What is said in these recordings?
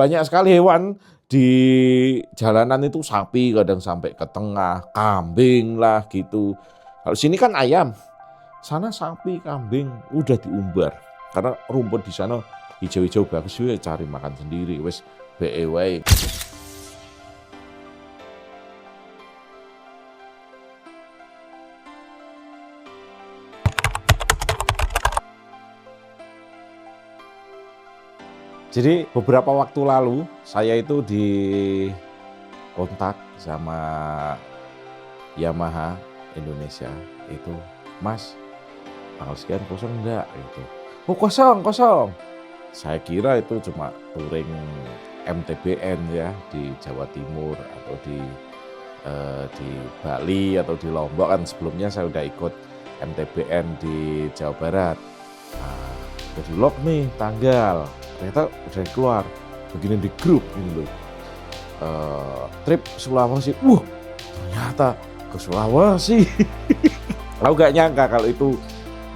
Banyak sekali hewan di jalanan itu, sapi kadang sampai ke tengah, kambing lah gitu. Kalau sini kan ayam, sana sapi, kambing udah diumbar. Karena rumput di sana hijau-hijau bagus, ya cari makan sendiri, wes be wae. Jadi beberapa waktu lalu saya itu dikontak sama Yamaha Indonesia itu, Mas, tanggal sekian kosong enggak? Gitu. Oh kosong. Saya kira itu cuma touring MTBN ya di Jawa Timur atau di Bali atau di Lombok, kan sebelumnya saya udah ikut MTBN di Jawa Barat. Nah, udah di lock nih tanggal, ternyata udah keluar begini di grup ini loh. Trip Sulawesi, ternyata ke Sulawesi. Aku gak nyangka kalau itu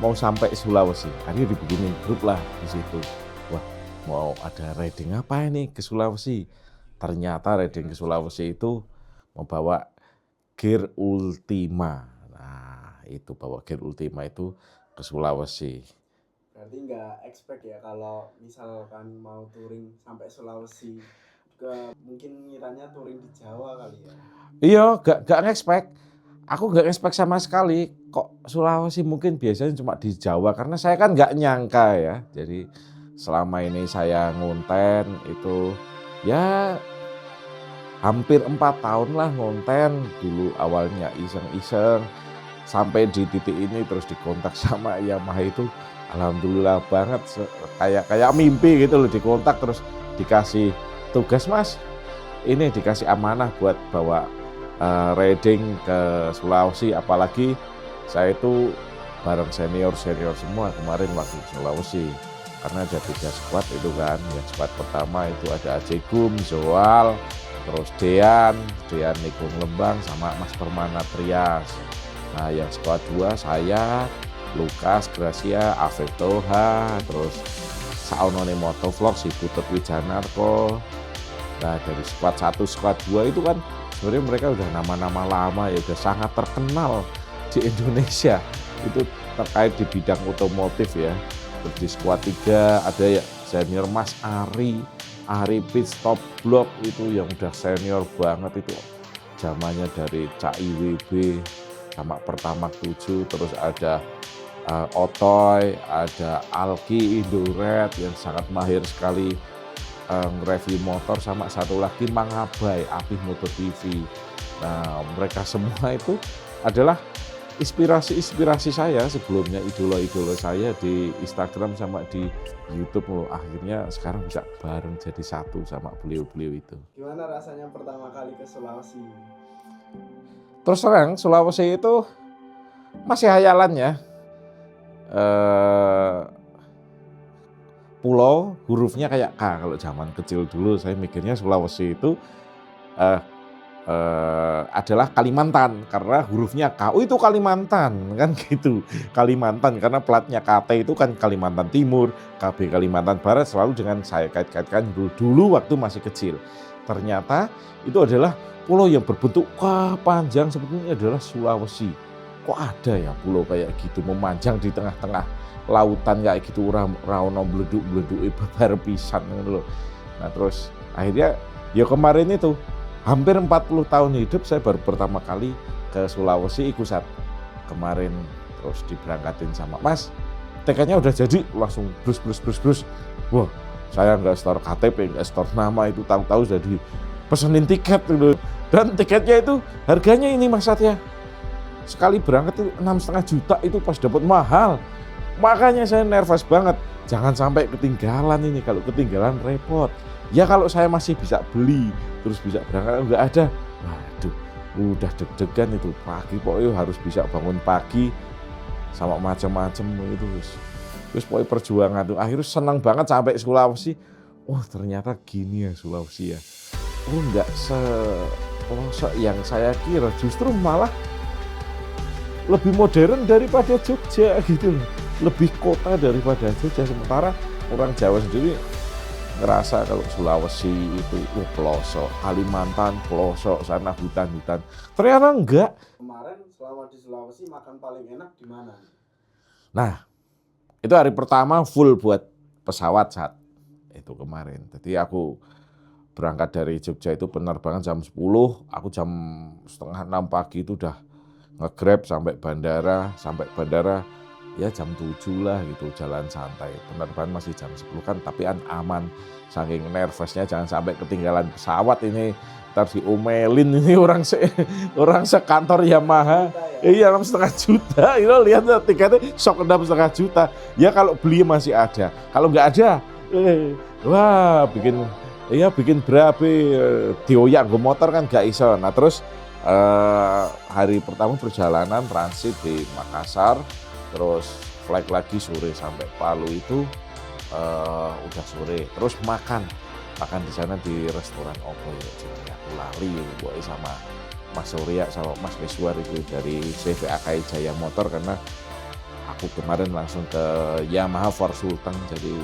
mau sampai Sulawesi. Akhirnya dibikinin grup lah di situ. Wah, mau ada riding apa ini ke Sulawesi? Ternyata riding ke Sulawesi itu membawa Gear Ultima. Nah, itu bawa Gear Ultima itu ke Sulawesi. Berarti nggak expect ya kalau misalkan mau touring sampai Sulawesi, juga mungkin ngiranya touring di Jawa kali ya? Iya, gak expect. Aku gak expect sama sekali. Kok Sulawesi, mungkin biasanya cuma di Jawa, karena saya kan gak nyangka ya. Jadi selama ini saya ngonten itu ya hampir 4 tahun lah ngonten. Dulu awalnya iseng-iseng, sampai di titik ini terus dikontak sama Yamaha itu. Alhamdulillah banget, kayak mimpi gitu loh, dikontak terus dikasih tugas, Mas. Ini dikasih amanah buat bawa riding ke Sulawesi, apalagi saya itu bareng senior semua kemarin waktu Sulawesi. Karena ada 3 squad itu kan. Yang squad pertama itu ada Ajegum, Zoal, terus Dean Nikung Lembang sama Mas Permana Trias. Nah, yang squad 2 saya, Lukas, Gracia, Afif Toha, terus Saonone Motovlog, si Putut Wijanarko. Nah, dari squad 1, squad 2 itu kan sebenarnya mereka udah nama-nama lama ya, udah sangat terkenal di Indonesia. Itu terkait di bidang otomotif ya. Terus di squad 3 ada ya senior Mas Ari Pit Stop Block itu yang udah senior banget itu. Zamannya dari Cak IWB sama Pertamax 7, terus ada Otoy, ada Alki Indoret yang sangat mahir sekali nge-review motor, sama satu lagi Mang Abai, Apih Moto TV. Nah, mereka semua itu adalah inspirasi saya sebelumnya, idola saya di Instagram sama di YouTube loh. Akhirnya sekarang bisa bareng jadi satu sama beliau-beliau itu. Gimana rasanya pertama kali ke Sulawesi? Terus terang, Sulawesi itu masih hayalan ya. Pulau hurufnya kayak K. Kalau zaman kecil dulu saya mikirnya Sulawesi itu adalah Kalimantan, karena hurufnya K. Oh, itu Kalimantan kan gitu. Kalimantan karena platnya KT itu kan Kalimantan Timur, KB Kalimantan Barat, selalu dengan saya kait-kaitkan dulu waktu masih kecil. Ternyata itu adalah pulau yang berbentuk K panjang, sebetulnya adalah Sulawesi. Kok ada ya pulau kayak gitu memanjang di tengah-tengah lautan kayak gitu, raono bleduk-bleduk babar pisan gitu loh. Nah, terus akhirnya ya kemarin itu hampir 40 tahun hidup saya baru pertama kali ke Sulawesi Ikusat. Kemarin terus diberangkatin sama Mas, tiketnya udah jadi, langsung brus. Wah, saya nggak store KTP, nggak store nama, itu tahu-tahu sudah dipesenin tiket gitu. Dan tiketnya itu harganya ini Mas Satya, sekali berangkat itu 6,5 juta, itu pas dapat mahal. Makanya saya nervous banget, jangan sampai ketinggalan ini, kalau ketinggalan repot. Ya kalau saya masih bisa beli, terus bisa berangkat, enggak ada, waduh, udah deg-degan itu pagi, pokoknya harus bisa bangun pagi, sama macam-macam itu. Terus pokoknya perjuangan tuh, akhirnya senang banget sampai Sulawesi. Oh ternyata gini ya Sulawesi ya. Oh enggak sepelosok yang saya kira, justru malah lebih modern daripada Jogja gitu loh. Lebih kota daripada Jogja. Sementara orang Jawa sendiri ngerasa kalau Sulawesi itu pelosok, Kalimantan pelosok, sana hutan-hutan. Ternyata enggak. Kemarin selama di Sulawesi makan paling enak di mana? Nah, itu hari pertama full buat pesawat saat itu kemarin. Jadi aku berangkat dari Jogja itu penerbangan jam 10, aku jam setengah 6 pagi itu udah nge-grab sampai bandara ya jam 7 lah gitu, jalan santai. Penerbangan masih jam 10 kan, tapi aman. Saking nervousnya jangan sampai ketinggalan pesawat ini, ntar diomelin ini orang sekantor Yamaha. Iya, 6,5 juta, itu lihat tiketnya sok 6,5 juta. Ya kalau beli masih ada, kalau nggak ada, wah bikin berabe, dioyak nggo motor kan nggak iso. Nah terus hari pertama perjalanan transit di Makassar, terus flight lagi sore sampai Palu itu udah sore. Terus makan di sana di restoran opo ya, jadi aku lali boy sama Mas Surya sama Mas Miswar itu dari CVAKI Jaya Motor, karena aku kemarin langsung ke Yamaha For Sultan, jadi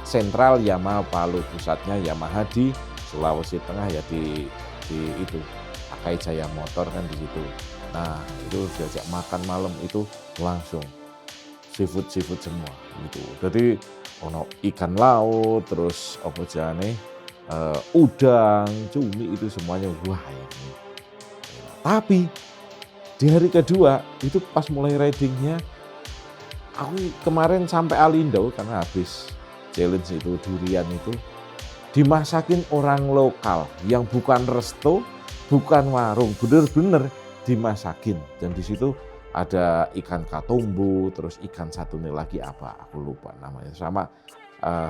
sentral Yamaha Palu, pusatnya Yamaha di Sulawesi Tengah ya di itu Akai Jaya Motor kan di situ. Nah itu diajak makan malam itu langsung seafood semua gitu. Jadi ono ikan laut, terus apa jane udang, cumi, itu semuanya wah ini. Tapi di hari kedua itu pas mulai ridingnya, aku kemarin sampai Alindo karena habis challenge itu durian itu dimasakin orang lokal yang bukan resto, bukan warung, bener-bener dimasakin. Dan di situ ada ikan katumbu, terus ikan satunya lagi apa, aku lupa namanya. Sama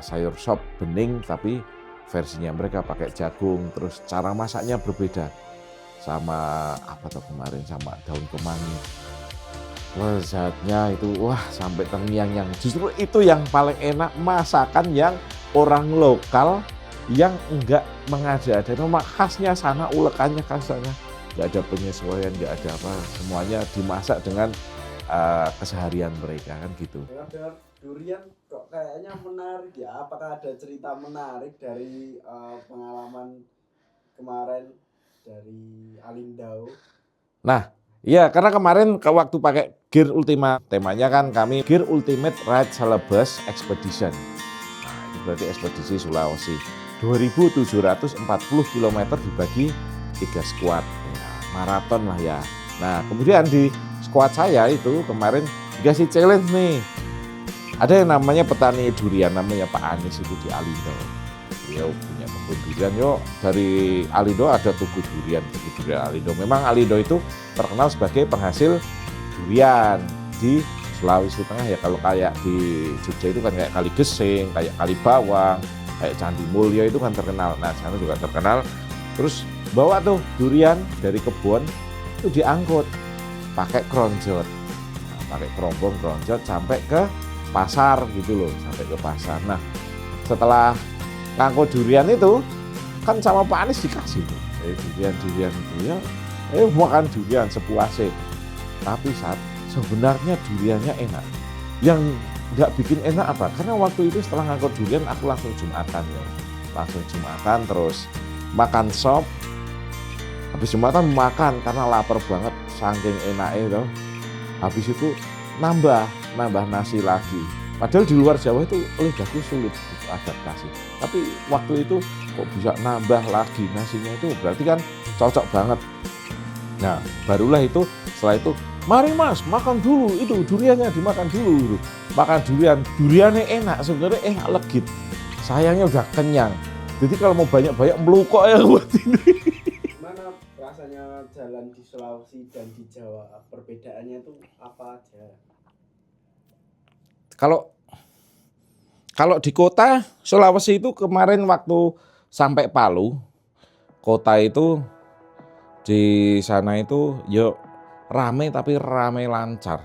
sayur sop bening tapi versinya mereka pakai jagung, terus cara masaknya berbeda. Sama apa tuh kemarin, sama daun kemangi. Lezatnya itu wah sampai terngiang-ngiang. Justru itu yang paling enak, masakan yang orang lokal yang enggak mengada-ada. Memang khasnya sana, ulekannya khasnya. Enggak ada penyesuaian, enggak ada apa. Semuanya dimasak dengan keseharian mereka kan gitu. Dengar durian kok kayaknya menarik ya. Apakah ada cerita menarik dari pengalaman kemarin dari Alindo? Nah, iya, karena kemarin waktu pakai Gear Ultima, temanya kan kami Gear Ultimate Ride Celebes Expedition. Nah, itu berarti ekspedisi Sulawesi. 2.740 km dibagi 3 squad. Ya, maraton lah ya. Nah, kemudian di squad saya itu kemarin dikasih challenge nih. Ada yang namanya petani durian, namanya Pak Anies itu di Alindo. Beliau punya kebun durian, dari Alindo ada tugu durian Alindo. Memang Alindo itu terkenal sebagai penghasil durian di Sulawesi Tengah ya. Kalau kayak di Jogja itu kan kayak Kali Gesing, kayak Kali Bawang, kayak Candi Mulyo itu kan terkenal. Nah sana juga terkenal. Terus bawa tuh durian dari kebun itu diangkut pakai kronjot, pakai kerombong kronjot sampai ke pasar gitu loh, sampai ke pasar. Nah setelah ngangkut durian itu kan sama Pak Anies dikasih tuh durian itu ya, makan durian sepuasnya. Tapi saat sebenarnya duriannya enak. Yang nggak bikin enak apa? Karena waktu itu setelah ngangkut durian aku langsung Jumatan ya, terus makan sop. Habis Jumatan makan karena lapar banget, saking enaknya tuh. Habis itu nambah nasi lagi. Padahal di luar Jawa itu lidahku sulit adaptasi. Tapi waktu itu kok bisa nambah lagi nasinya, itu berarti kan cocok banget. Nah barulah itu setelah itu mari mas makan dulu, itu duriannya dimakan dulu. Makan duriannya enak, sebenarnya enak legit. Sayangnya udah kenyang. Jadi kalau mau banyak-banyak melukok ya buat ini. Gimana rasanya jalan di Sulawesi dan di Jawa? Perbedaannya itu apa aja? Kalau di kota Sulawesi itu kemarin waktu sampai Palu, kota itu di sana itu rame tapi rame lancar.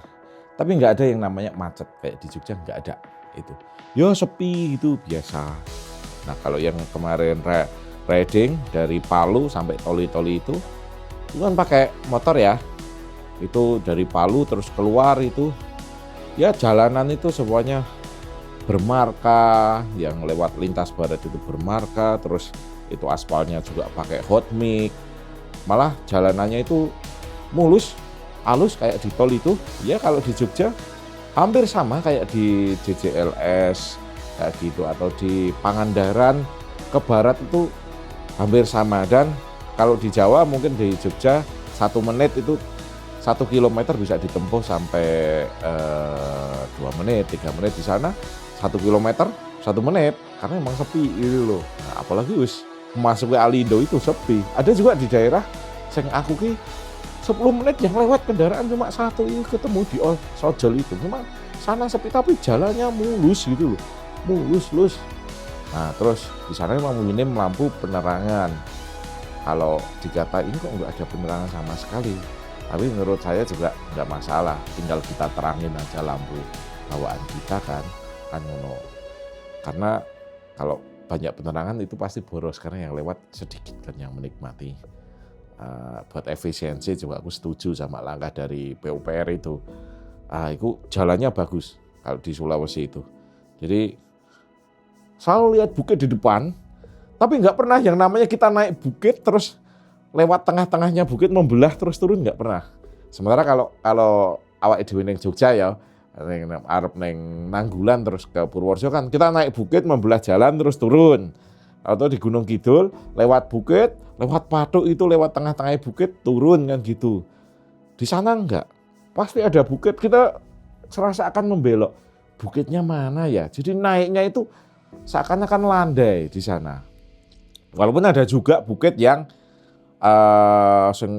Tapi nggak ada yang namanya macet kayak di Jogja, nggak ada itu. Sepi itu biasa. Nah kalau yang kemarin riding dari Palu sampai Toli-Toli itu kan pakai motor ya. Itu dari Palu terus keluar itu ya jalanan itu semuanya bermarka, yang lewat lintas barat itu bermarka, terus itu aspalnya juga pakai hot mix, malah jalanannya itu mulus, halus kayak di tol itu. Ya kalau di Jogja hampir sama kayak di JJLS kayak gitu, atau di Pangandaran ke barat itu hampir sama. Dan kalau di Jawa mungkin di Jogja 1 menit itu 1 kilometer bisa ditempuh sampai 2 menit, 3 menit. Di sana 1 kilometer 1 menit karena emang sepi gitu loh. Nah, apalagi wis masuk ke Alindo itu sepi. Ada juga di daerah sing aku ki 10 menit yang lewat kendaraan cuma satu itu ketemu di Sojol itu. Cuma sana sepi tapi jalannya mulus gitu loh. Mulus. Nah, terus di sana memang minim lampu penerangan. Kalau dikata ini kok nggak ada penerangan sama sekali. Tapi menurut saya juga nggak masalah, tinggal kita terangin aja lampu bawaan kita kan ngono. Karena kalau banyak penerangan itu pasti boros karena yang lewat sedikit kan yang menikmati. Buat efisiensi juga aku setuju sama langkah dari PUPR itu. Itu jalannya bagus kalau di Sulawesi itu. Jadi selalu lihat bukit di depan, tapi nggak pernah yang namanya kita naik bukit terus lewat tengah-tengahnya bukit membelah terus turun, nggak pernah. Sementara kalau awak dhewe ning Jogja ya, arep ning Nanggulan terus ke Purworejo kan kita naik bukit membelah jalan terus turun. Atau di Gunung Kidul lewat bukit, lewat Patuk itu lewat tengah-tengah bukit turun kan gitu. Di sana enggak. Pasti ada bukit, kita serasa akan membelok. Bukitnya mana ya? Jadi naiknya itu seakan-akan landai di sana. Walaupun ada juga bukit yang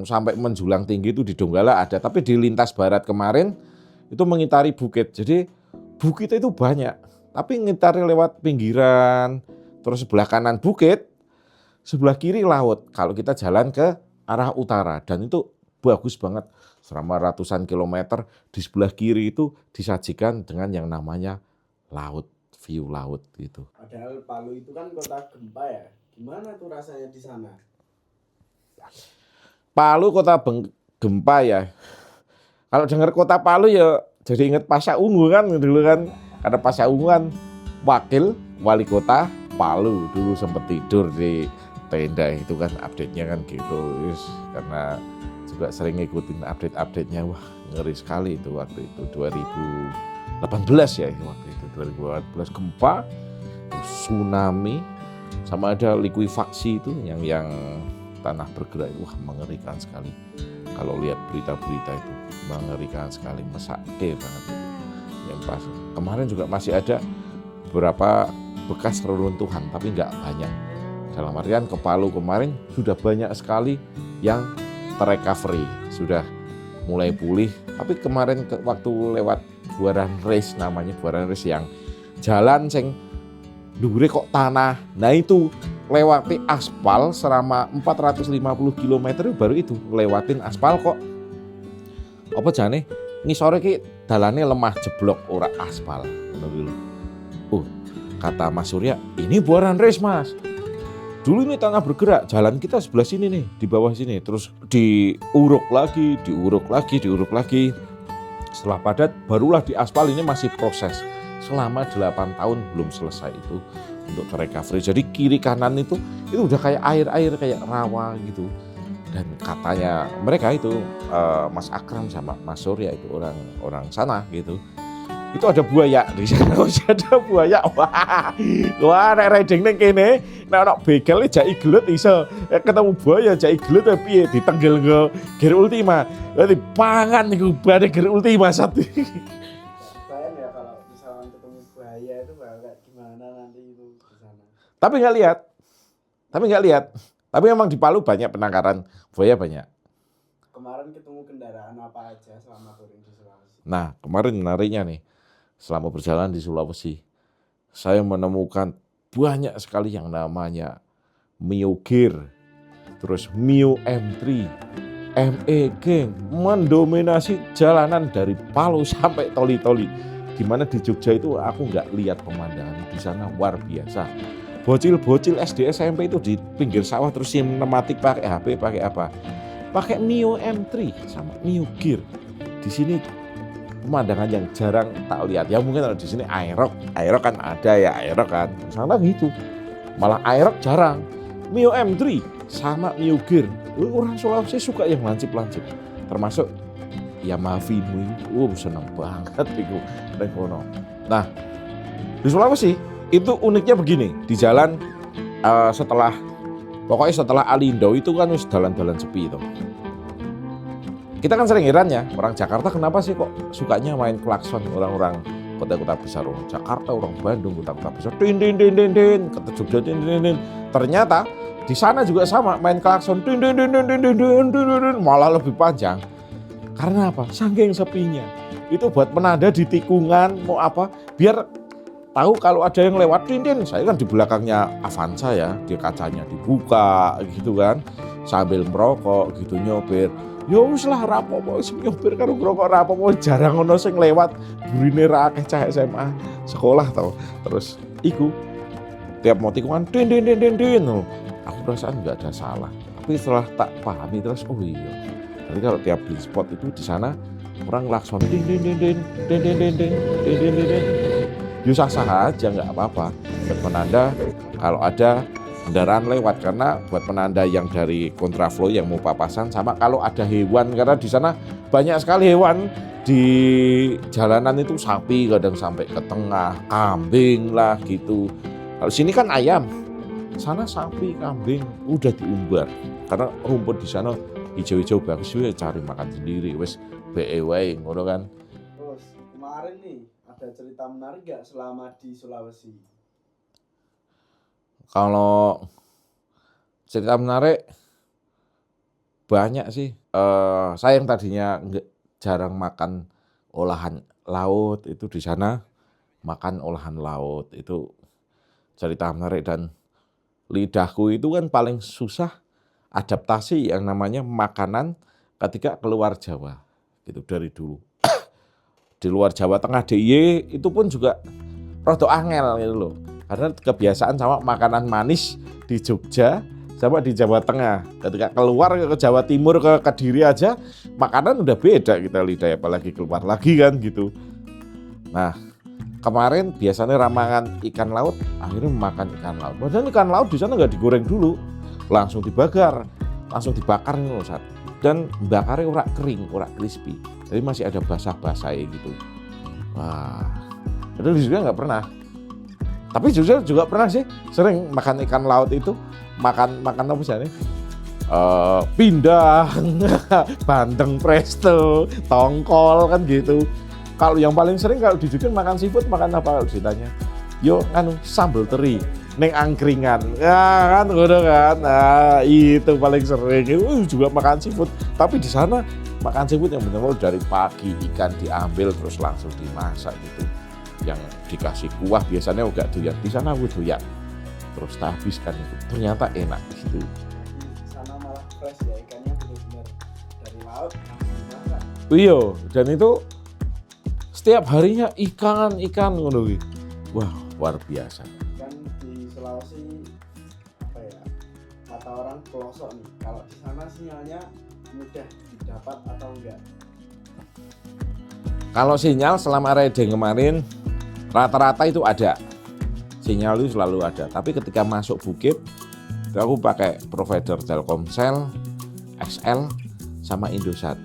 sampai menjulang tinggi itu di Donggala ada, tapi di lintas barat kemarin itu mengitari bukit. Jadi bukit itu banyak, tapi ngitari lewat pinggiran, terus sebelah kanan bukit, sebelah kiri laut. Kalau kita jalan ke arah utara, dan itu bagus banget selama ratusan kilometer di sebelah kiri itu disajikan dengan yang namanya laut, view laut gitu. Padahal Palu itu kan kota gempa ya. Gimana tuh rasanya di sana? Palu kota gempa ya. Kalau dengar kota Palu ya jadi ingat Pasha Ungu kan dulu kan. Karena Pasha Ungu kan wakil wali kota Palu, dulu sempat tidur di tenda itu kan, update-nya kan gitu. Karena juga sering ngikutin update-nya, wah ngeri sekali itu waktu itu 2018 ya waktu itu 2018 gempa, tsunami, sama ada likuifaksi itu yang tanah bergerak, wah mengerikan sekali. Kalau lihat berita-berita itu mengerikan sekali, mesake banget itu. Yang pas kemarin juga masih ada beberapa bekas reruntuhan tapi nggak banyak. Dalam artian ke Palu kemarin sudah banyak sekali yang terrecovery, sudah mulai pulih. Tapi kemarin waktu lewat Buaran Race, namanya Buaran Race, yang jalan sing dhuwure kok tanah. Nah itu lewati aspal selama 450 km baru itu lewatin aspal kok. Apa jane ngisore ki dalane lemah jeblok ora aspal. Kata Mas Surya, ini Buaran Race Mas. Dulu ini tanah bergerak, jalan kita sebelah sini nih, di bawah sini. Terus diuruk lagi. Setelah padat, barulah di aspal. Ini masih proses. Selama 8 tahun belum selesai itu untuk terrecovery. Jadi kiri kanan itu udah kayak air kayak rawa gitu. Dan katanya mereka itu Mas Akram sama Mas Surya itu orang sana gitu. Itu ada buaya di sana, ada buaya. Wah, nek riding ning kene, nek ana begal jak iglut iso ketemu buaya jak iglut piye ditenggel nggo Gear Ultima. Dadi pangan iku bare Gear Ultima satu. Bayang ya kalau misalnya ketemu buaya itu kayak gimana nanti itu di sana. Tapi nggak lihat. Tapi memang di Palu banyak penangkaran buaya banyak. Kemarin ketemu kendaraan apa aja selama touring di Sulawesi? Nah, kemarin menariknya nih, selama berjalan di Sulawesi, saya menemukan banyak sekali yang namanya Mio Gear, terus Mio M3, ME Gang, mendominasi jalanan dari Palu sampai Toli-Toli. Dimana di Jogja itu aku nggak lihat pemandangan, di sana luar biasa. Bocil-bocil SD SMP itu di pinggir sawah terus sinematik pakai HP, pakai apa? Pakai Mio M3 sama Mio Gear. Di sini pemandangan yang jarang tak lihat. Ya mungkin kalau di sini Aerox kan ada ya, Aerox kan. Sana gitu. Malah Aerox jarang. Mio M3 sama Mio Gear. Orang Sulawesi suka yang lancip-lancip. Termasuk Yamaha Vino ini. Seneng banget itu. Nah, di Sulawesi itu uniknya begini. Di jalan setelah Alindo itu kan wis dalan-dalan sepi itu. Kita kan sering heran ya, orang Jakarta kenapa sih kok sukanya main klakson, orang-orang kota-kota besar, orang Jakarta, orang Bandung, kota-kota besar, din, kota Jogja, din. Ternyata di sana juga sama, main klakson, din, malah lebih panjang. Karena apa? Saking sepinya. Itu buat penanda di tikungan, mau apa, biar tahu kalau ada yang lewat, din. Saya kan di belakangnya Avanza ya, di kacanya dibuka gitu kan, sambil merokok gitu nyopir. Ya wis lah rapopo nyopir karo ngrokok rapopo, jarang ono sing lewat burine ra akeh cah SMA sekolah tau. Terus iku tiap mau tikungan din. Aku perasaan enggak ada salah. Tapi setelah tak pahami terus oh iya. Jadi kalau tiap blind spot itu di sana orang lakson din. Ya sah-sah aja enggak apa-apa. Buat penanda kalau ada kendaraan lewat, karena buat penanda yang dari kontraflow yang mau papasan, sama kalau ada hewan, karena di sana banyak sekali hewan di jalanan itu, sapi kadang sampai ke tengah, kambing lah gitu. Kalau sini kan ayam, sana sapi, kambing udah diumbar karena rumput di sana hijau-hijau bagus, ya cari makan sendiri, wes wae ngono kan. Terus kemarin nih ada cerita menarik gak selama di Sulawesi? Kalau cerita menarik banyak sih. Saya yang tadinya jarang makan olahan laut, itu di sana makan olahan laut, itu cerita menarik. Dan lidahku itu kan paling susah adaptasi yang namanya makanan ketika keluar Jawa gitu dari dulu. Di luar Jawa Tengah DIY itu pun juga rada angel gitu loh. Karena kebiasaan sama makanan manis di Jogja sama di Jawa Tengah. Ketika keluar ke Jawa Timur, ke Kediri aja, makanan udah beda kita lidah, apalagi keluar lagi kan gitu. Nah, kemarin biasanya ramangan ikan laut, akhirnya makan ikan laut. Padahal ikan laut di sana nggak digoreng dulu, langsung dibakar, langsung dibakar nih Ustaz. Dan bakarnya ora kering, ora crispy. Jadi masih ada basah-basahnya gitu. Wah, padahal di Jogja nggak pernah. Tapi juga pernah sih sering makan ikan laut itu, makan apa sih ini? Pindang, bandeng presto, tongkol kan gitu. Kalau yang paling sering kalau di Jogja makan seafood, makan apa kalau ditanya? Yo sambal teri, neng angkringan, ya kan udah kan. Nah itu paling sering. Itu juga makan seafood. Tapi di sana makan seafood yang benar-benar dari pagi ikan diambil terus langsung dimasak gitu. Yang dikasih kuah biasanya enggak doyan, di sana aku doyan. Terus tak habiskan itu. Ternyata enak gitu. Di sana malah fresh ya, ikannya benar-benar dari laut langsung dimasak. Iya, dan itu setiap harinya ikan ngono kuwi. Wah, luar biasa. Kan di Sulawesi apa ya? Kata orang pelosok nih. Kalau di sana sinyalnya mudah didapat atau enggak? Kalau sinyal selama riding kemarin rata-rata itu ada. Sinyal itu selalu ada. Tapi ketika masuk Bukit, aku pakai provider Telkomsel, XL, sama Indosat.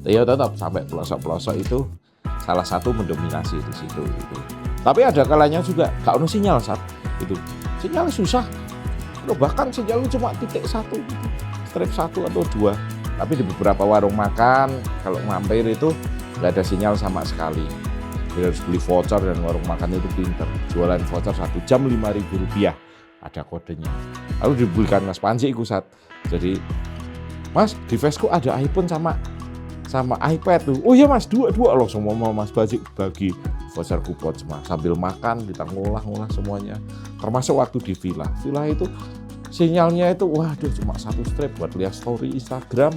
Ya tetap sampai pelosok-pelosok itu salah satu mendominasi di situ. Gitu. Tapi ada kalanya juga gak ada sinyal saat itu. Sinyal susah. Bahkan sinyal cuma titik satu, strip 1 atau 2. Tapi di beberapa warung makan, kalau mampir itu nggak ada sinyal sama sekali. Jadi harus beli voucher, dan warung makan itu pinter. Jualan voucher 1 jam Rp5.000, ada kodenya. Lalu dibelikan Mas Panji ikut saat. Jadi, Mas di Vesco ada iPhone sama iPad tuh. Oh iya Mas, dua loh semua Mas Panji bagi voucher kupon semua. Sambil makan kita ngolah semuanya. Termasuk waktu di villa. Villa itu sinyalnya itu waduh cuma 1 strip buat lihat story Instagram.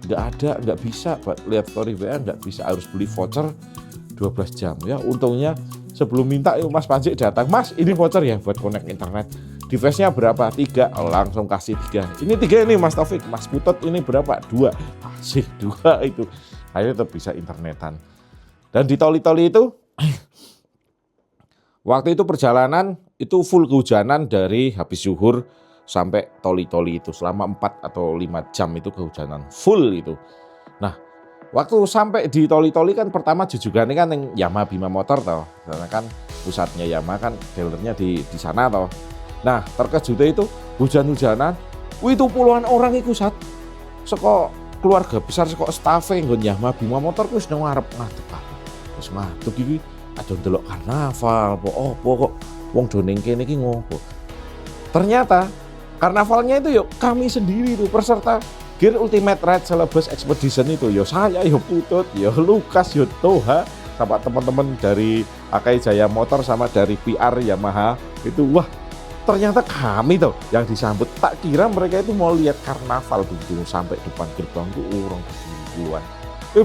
Nggak bisa buat lihat story WA, nggak bisa, harus beli voucher 12 jam ya. Untungnya sebelum minta Mas Panji datang, Mas ini voucher ya buat connect internet, device-nya berapa? 3, langsung kasih 3. Ini 3 ini Mas Taufik, Mas Putut ini berapa? 2, asik 2 itu. akhirnya tetap bisa internetan. Dan di toli-toli itu waktu itu perjalanan itu full kehujanan dari habis zuhur sampai toli-toli itu selama 4 atau 5 jam itu kehujanan full itu. Nah, waktu sampai di toli-toli kan pertama jujugannya kan yang Yamaha Bima Motor toh. Karena kan pusatnya Yamaha kan dealernya di sana toh. Nah, terkejutnya itu hujan-hujanan, itu puluhan orang iku sat. Saka keluarga besar saka stafe nggon Yamaha Bima Motor wis nang ngarep ngadeg kabeh. Wis ngadeg iki ada ndelok karnaval apa kok wong do ning kene iki ngopo. Ternyata karnavalnya itu yuk kami sendiri tuh peserta Gear Ultimate Ride Celebes Expedition itu. Yo saya, yo Putut, yo Lukas, yo Toha, sama teman-teman dari Akai Jaya Motor sama dari PR Yamaha itu. Wah, ternyata kami tuh yang disambut. Tak kira mereka itu mau lihat karnaval begitu sampai depan gerbang tuh orang puluhan.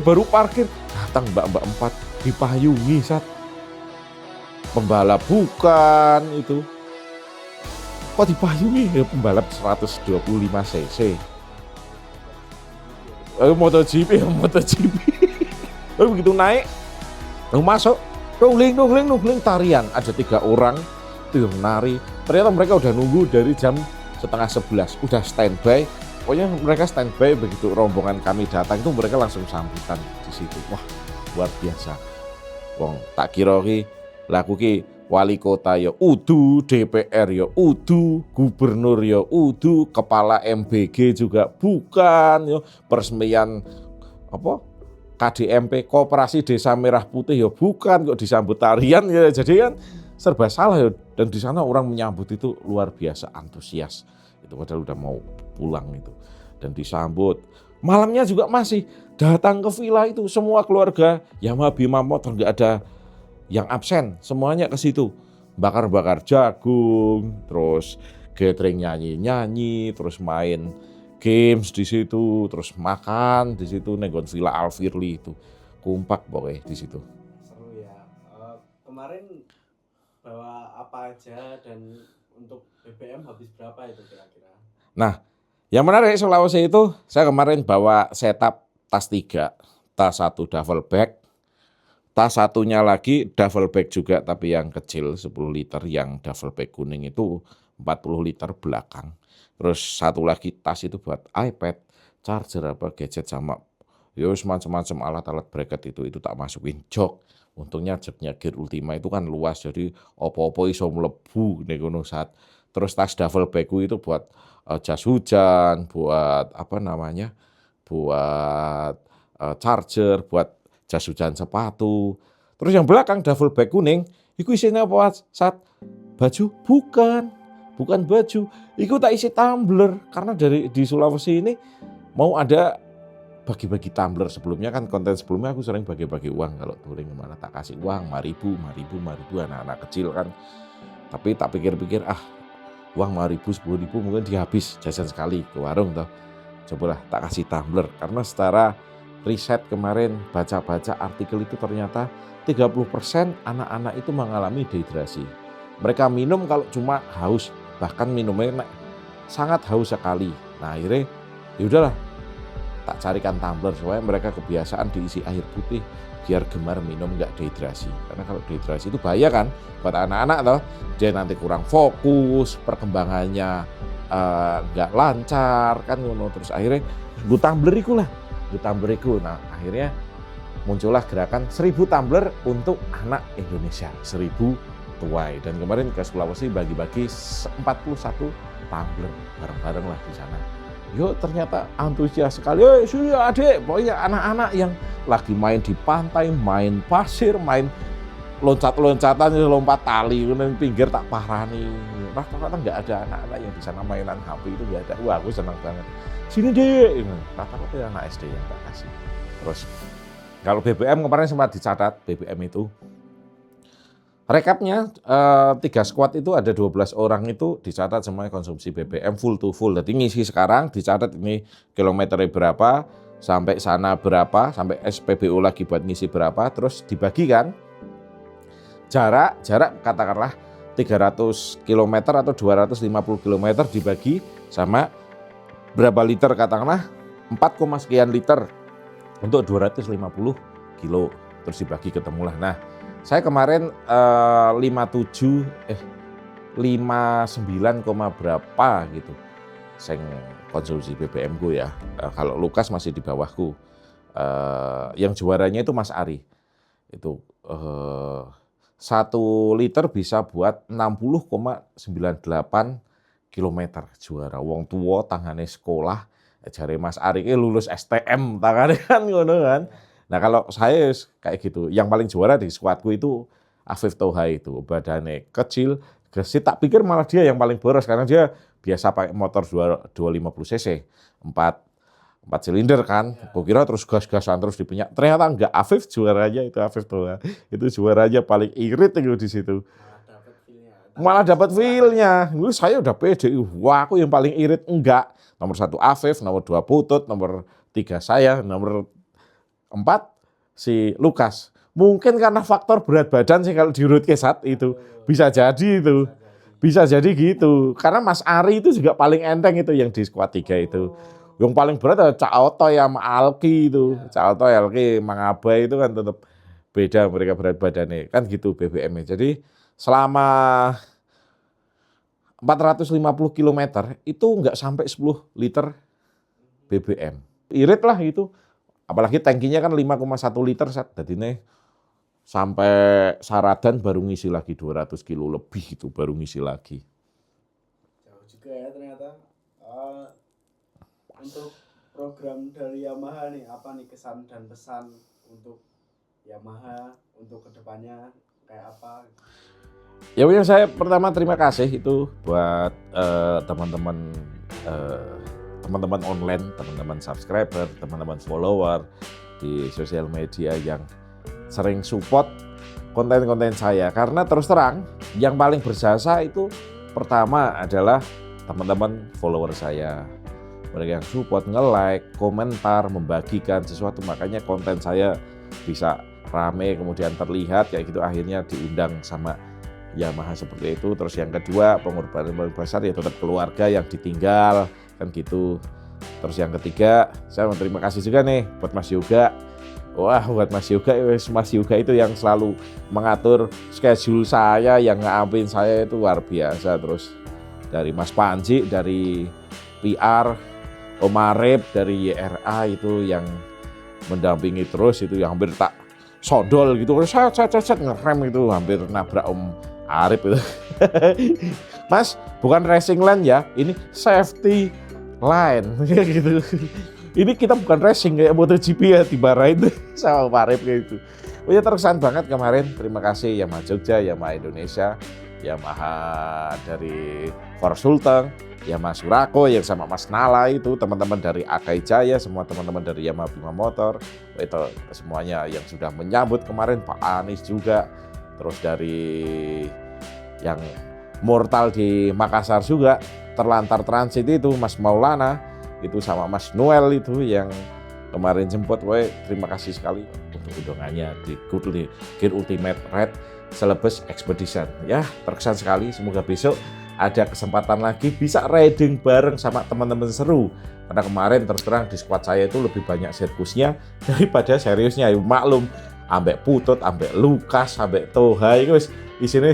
Baru parkir datang mbak-mbak 4 dipayungi saat pembalap bukan itu. Kok dipayungi ya pembalap 125 cc. MotoGP. Begitu naik, masuk, nungling tarian. Ada 3 orang tuh nari. Ternyata mereka udah nunggu dari jam 10:30, udah standby. Pokoknya mereka standby begitu rombongan kami datang itu mereka langsung sambutan di situ. Wah, luar biasa. Wong tak kira ki laku ki wali kota ya udu, DPR ya udu, gubernur ya udu, kepala MBG juga bukan ya, peresmian apa KDMP Koperasi Desa Merah Putih ya bukan, kok disambut tarian ya. Jadi kan serba salah ya. Dan di sana orang menyambut itu luar biasa antusias. Itu padahal udah mau pulang itu. Dan disambut. Malamnya juga masih datang ke villa itu semua keluarga Yamaha Bima Motor, nggak ada yang absen, semuanya ke situ. Bakar-bakar jagung, terus gathering nyanyi-nyanyi, terus main games di situ, terus makan di situ, nenggon Villa Alfirli itu. Kompak pokoknya di situ. Seru ya. Kemarin bawa apa aja dan untuk BBM habis berapa itu kira-kira? Nah, yang menarik Sulawesi itu saya kemarin bawa setup tas 3, tas 1 duffel bag, tas satunya lagi duffel bag juga tapi yang kecil 10 liter, yang duffel bag kuning itu 40 liter belakang. Terus satu lagi tas itu buat iPad, charger apa gadget sama ya macam-macam alat-alat bracket itu tak masukin jok. Untungnya joknya Gear Ultima itu kan luas jadi opo-opo iso mlebu nek ngono saat. Terus tas duffel bagku itu buat jas hujan, buat apa namanya? Buat charger, buat jas hujan sepatu. Terus yang belakang duffel bag kuning, itu isinya apa saat? Baju? Bukan baju. Itu tak isi tumbler karena di Sulawesi ini mau ada bagi-bagi tumbler. Sebelumnya kan konten sebelumnya aku sering bagi-bagi uang kalau touring kemana tak kasih uang 5.000 anak-anak kecil kan. Tapi tak pikir-pikir uang 5.000 10.000 mungkin dihabis jajan sekali ke warung toh. Cobalah tak kasih tumbler karena secara riset kemarin baca-baca artikel itu ternyata 30% anak-anak itu mengalami dehidrasi. Mereka minum kalau cuma haus, bahkan minumnya sangat haus sekali. Nah akhirnya yaudahlah tak carikan tumbler supaya mereka kebiasaan diisi air putih biar gemar minum nggak dehidrasi. Karena kalau dehidrasi itu bahaya kan buat anak-anak toh, dia nanti kurang fokus, perkembangannya nggak lancar kan ngono. Terus akhirnya gue tumbler lah. Nah akhirnya muncullah gerakan 1000 tumbler untuk anak Indonesia, 1000 tuai. Dan kemarin ke Sulawesi bagi-bagi 41 tumbler bareng-bareng lah di sana. Yo ternyata antusias sekali. Sudah adik, pokoknya anak-anak yang lagi main di pantai, main pasir, main loncat-loncatan, lompat tali, kemudian pinggir tak parani. Rata-rata nggak ada anak-anak yang di sana mainan HP itu nggak ada. Wah aku senang banget. Sini deh, rata-rata anak SD yang tak kasih. Terus kalau BBM kemarin sempat dicatat BBM itu. Rekapnya 3 squad itu ada 12 orang itu dicatat semuanya konsumsi BBM full to full. Jadi ngisi sekarang dicatat ini kilometernya berapa, sampai sana berapa, sampai SPBU lagi buat ngisi berapa, terus dibagikan. Jarak katakanlah 300 km atau 250 km dibagi sama berapa liter katakanlah 4, sekian liter untuk 250 kilo terus dibagi ketemulah. Nah, saya kemarin 59, berapa gitu. Saya konsumsi BBM ku ya. Kalau Lukas masih di bawahku. Yang juaranya itu Mas Ari. Itu 1 liter bisa buat 60,98 kilometer juara. Wong tua tangane sekolah, jare Mas Ari ki lulus STM tangane kan ngono kan. Nah kalau saya kayak gitu, yang paling juara di skuadku itu Afif Toha itu, badannya kecil, gesit, tak pikir malah dia yang paling boros karena dia biasa pakai motor 250 cc, 4 silinder kan. Kukira terus gas-gasan terus dipinyak. Ternyata enggak, Afif juaranya itu Afif Toha. Itu juaranya paling irit itu di situ. Malah dapat feel-nya. Saya udah pede. Wah, aku yang paling irit enggak. Nomor 1 Afif, nomor 2 Putut, nomor 3 saya, nomor 4 si Lukas. Mungkin karena faktor berat badan sih kalau diurut ke saat itu. Bisa jadi itu. Bisa jadi gitu. Karena Mas Ari itu juga paling enteng itu yang di skuad 3 itu. Yang paling berat adalah Cak Oto sama Alki itu. Cak Oto, Alki, Mang Abai itu kan tetap beda mereka berat badannya. Kan gitu BBM-nya. Jadi selama 450 km itu nggak sampai 10 liter BBM. Irit lah itu. Apalagi tangkinya kan 5,1 liter jadi nih sampai Saradan baru ngisi lagi 200 kilo lebih itu baru ngisi lagi. Jauh juga ya ternyata. Untuk program dari Yamaha nih, apa nih kesan dan pesan untuk Yamaha untuk kedepannya kayak apa? Ya udah, saya pertama terima kasih itu buat teman-teman online, teman-teman subscriber, teman-teman follower di sosial media yang sering support konten-konten saya. Karena terus terang yang paling berjasa itu pertama adalah teman-teman follower saya. Mereka yang support, nge-like, komentar, membagikan sesuatu, makanya konten saya bisa rame, kemudian terlihat kayak gitu, akhirnya diundang sama Yamaha seperti itu. Terus yang kedua, pengorbanan paling besar ya tetap keluarga yang ditinggal, kan gitu. Terus yang ketiga, saya mau terima kasih juga nih buat Mas Yoga. Wah, buat Mas Yoga itu yang selalu mengatur schedule saya, yang ngampin saya itu luar biasa. Terus dari Mas Panji, dari PR, Om Arif dari YRA itu yang mendampingi terus, itu yang hampir tak sodol gitu. Saya ngerem itu hampir nabrak Om Arif itu. Mas, bukan racing line ya, ini safety line gitu. Ini kita bukan racing kayak MotoGP ya, dimarahin sama Om Arif kayak gitu. Oh ya, terkesan banget kemarin. Terima kasih Yamaha Jogja, Yamaha Indonesia, Yamaha dari Forest Sulteng, Yamaha Surako yang sama Mas Nala itu, teman-teman dari Akai Jaya, semua teman-teman dari Yamaha Bima Motor, itu semuanya yang sudah menyambut kemarin, Pak Anies juga, terus dari yang Mortal di Makassar juga, Terlantar Transit itu Mas Maulana, itu sama Mas Noel itu yang kemarin jemput. Terima kasih sekali untuk undangannya di Gear Ultimate Ride Celebes Expedition. Ya, terkesan sekali. Semoga besok ada kesempatan lagi bisa riding bareng sama teman-teman seru. Karena kemarin terus terang di squad saya itu lebih banyak sirkusnya daripada seriusnya. Maklum, ambek Putut, ambek Lukas, ambek Toha itu isinya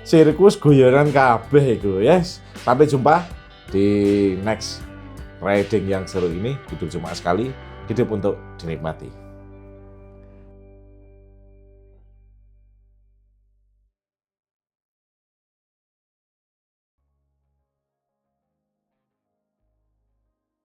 sirkus goyoran kabeh itu. Yes. Sampai jumpa di next riding yang seru ini. Hidup cuma sekali, hidup untuk dinikmati.